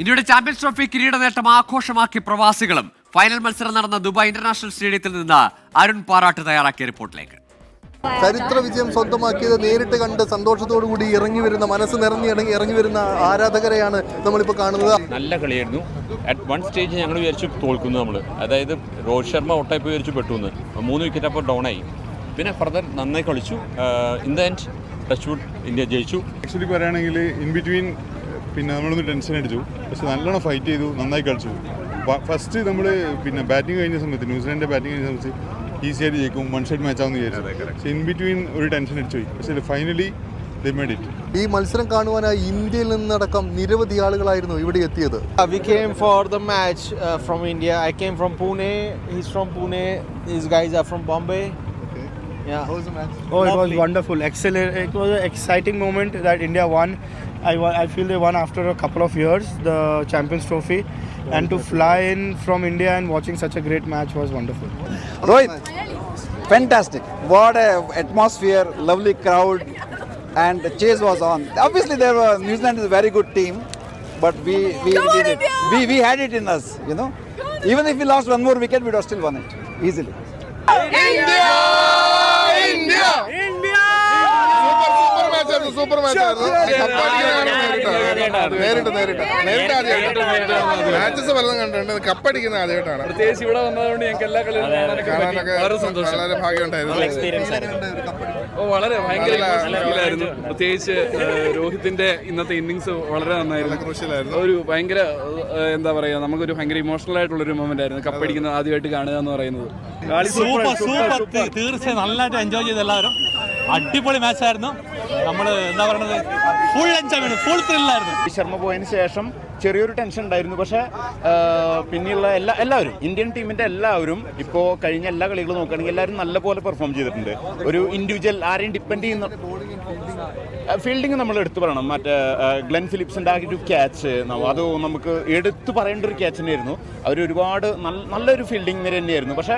ഇന്ത്യയുടെ champions trophy കിരീട നേട്ടം ആഘോഷമാക്കി പ്രവാസികളും. ഫൈനൽ മത്സരം നടന്ന ദുബായ് ഇന്റർനാഷണൽ സ്റ്റേഡിയത്തിൽ നിന്ന് അരുൺ പാറാട്ട് തയ്യാറാക്കിയ റിപ്പോർട്ടിലേക്ക്. ചരിത്ര വിജയം സ്വന്തമാക്കിയത് നേരിട്ട് കണ്ട് സന്തോഷത്തോടു കൂടി ഇറങ്ങി വരുന്ന, മനസ്സ് നിറഞ്ഞ് ഇറങ്ങി വരുന്ന ആരാധകരെയാണ് നമ്മളിപ്പോൾ കാണുന്നത്. നല്ല കളിയായിരുന്നു. അറ്റ് വൺ സ്റ്റേജ് ഞങ്ങൾ വിചാരിച്ചു തോൽക്കുന്നു. നമ്മൾ അതായത് രോഹിത് ശർമ്മ ഔട്ടായി വിചാരിച്ചു പെട്ടുന്ന് 3 വിക്കറ്റ് അപ്പോൾ ഡൗൺ ആയി. പിന്നെ ഫർദർ നന്നായി കളിച്ചു. In the end touch wood India ജയിച്ചു. ആക്ച്വലി പറയുകയാണെങ്കിൽ ഇൻ ബിറ്റ്വീൻ പിന്നെ നമ്മളൊന്ന് ടെൻഷൻ അടിച്ചു, പക്ഷെ നല്ലോണം ഫൈറ്റ് ചെയ്തു, നന്നായി കളിച്ചു. ഫസ്റ്റ് നമ്മൾ പിന്നെ ബാറ്റിംഗ് കഴിഞ്ഞ സമയത്ത്, ന്യൂസിലാൻഡിൻ്റെ ബാറ്റിംഗ് കഴിഞ്ഞ സമയത്ത് ഈസി ആയിട്ട് ജയിക്കും, വൺ സൈഡ് മാച്ച് ആവുമെന്ന് വിചാരിച്ചു. പക്ഷേ ഇൻ ബിറ്റ്വീൻ ഒരു ടെൻഷൻ അടിച്ചു പോയി. പക്ഷേ ഫൈനലി ദേ മേഡ് ഇറ്റ്. ഈ മത്സരം കാണുവാനായി ഇന്ത്യയിൽ നിന്നടക്കം നിരവധി ആളുകളായിരുന്നു ഇവിടെ എത്തിയത്. We came for the match from India. I came from Pune. He's from Pune. These guys are from Bombay. Yeah. How was the match? Oh, it was wonderful, excellent. It was an exciting moment that India won. I feel they won after a couple of years the Champions Trophy, and to fly in from India and watching such a great match was wonderful. Rohit, fantastic! What a atmosphere, lovely crowd, and the chase was on. Obviously, New Zealand is a very good team, but we did it. We had it in us, you know. Even if we lost one more wicket, we would have still won it easily. Super മാച്ചായിരുന്നു. Matches പലതും കണ്ടിട്ടുണ്ട്. കപ്പടിക്കുന്ന ആദ്യമായിട്ടാണ്. പ്രത്യേകിച്ച് ഇവിടെ വന്നതുകൊണ്ട് ഞങ്ങൾക്ക് എല്ലാ കളികളും വളരെ സന്തോഷം, വളരെ ഭാഗ്യമുണ്ടായിരുന്നു. വളരെ ഭയങ്കര ഫീലായിരുന്നു. പ്രത്യേകിച്ച് രോഹിത്തിന്റെ ഇന്നത്തെ ഇന്നിങ്സ് വളരെ നന്നായിരുന്നു. ഒരു ഭയങ്കര എന്താ പറയാ, നമുക്കൊരു ഭയങ്കര ഇമോഷണൽ ആയിട്ടുള്ളൊരു മൊമെന്റ് ആയിരുന്നു കപ്പടിക്കുന്നത് ആദ്യമായിട്ട് കാണുക എന്ന് പറയുന്നത്. തീർച്ചയായും നല്ലതായിട്ട് എൻജോയ് ചെയ്ത് എല്ലാവരും. അടിപൊളി മാച്ചായിരുന്നു. നമ്മൾ എന്താ പറയുന്നത്, ഫുൾ എൻജോയ്മെന്റ്, ഫുൾ ത്രില്ലായിരുന്നു. ശർമ്മ പോയതിന് ശേഷം ചെറിയൊരു ടെൻഷൻ ഉണ്ടായിരുന്നു. പക്ഷേ പിന്നെയുള്ള എല്ലാവരും, ഇന്ത്യൻ ടീമിൻ്റെ എല്ലാവരും ഇപ്പോൾ കഴിഞ്ഞ എല്ലാ കളികളും നോക്കുകയാണെങ്കിൽ എല്ലാവരും നല്ലപോലെ പെർഫോം ചെയ്തിട്ടുണ്ട്. ഒരു ഇൻഡിവിജ്വൽ ആരെയും ഡിപ്പെൻഡ് ചെയ്യുന്ന ഫീൽഡിങ് നമ്മൾ എടുത്തു പറയണം. മറ്റേ ഗ്ലെൻ ഫിലിപ്സിൻ്റെ ആ ഒരു ക്യാച്ച്, അത് നമുക്ക് എടുത്തു പറയേണ്ട ഒരു ക്യാച്ച് തന്നെയായിരുന്നു. അവരൊരുപാട് നല്ലൊരു ഫീൽഡിങ് നിര തന്നെയായിരുന്നു. പക്ഷേ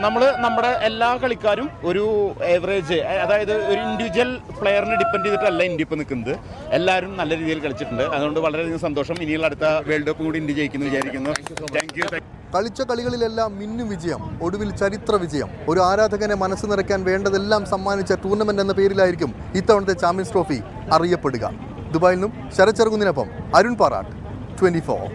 നമ്മുടെ എല്ലാ കളിക്കാരും ഒരു ഏവറേജ്, അതായത് ഒരു ഇൻഡിവിജ്വൽ പ്ലെയറിനെ ഡിപ്പെൻഡ് ചെയ്തിട്ടല്ല ഇന്ത്യ ഇപ്പോൾ നിൽക്കുന്നത്. എല്ലാവരും നല്ല രീതിയിൽ കളിച്ചിട്ടുണ്ട്. അതുകൊണ്ട് വളരെയധികം സന്തോഷം. ഇനിയുള്ള അടുത്ത വേൾഡ് കപ്പ് കൂടി ഇന്ത്യ ജയിക്കുന്നു വിചാരിക്കുന്നു. Thank you. കളിച്ച കളികളിലെല്ലാം മിന്നും വിജയം, ഒടുവിൽ ചരിത്ര വിജയം. ഒരു ആരാധകനെ മനസ്സ് നിറയ്ക്കാൻ വേണ്ടതെല്ലാം സമ്മാനിച്ച ടൂർണമെന്റ് എന്ന പേരിലായിരിക്കും ഇത്തവണത്തെ ചാമ്പ്യൻസ് ട്രോഫി അറിയപ്പെടുക. ദുബായിൽ നിന്നും ശരത് ചെറുകുന്നിനൊപ്പം അരുൺ പാറാട്ട്, 24.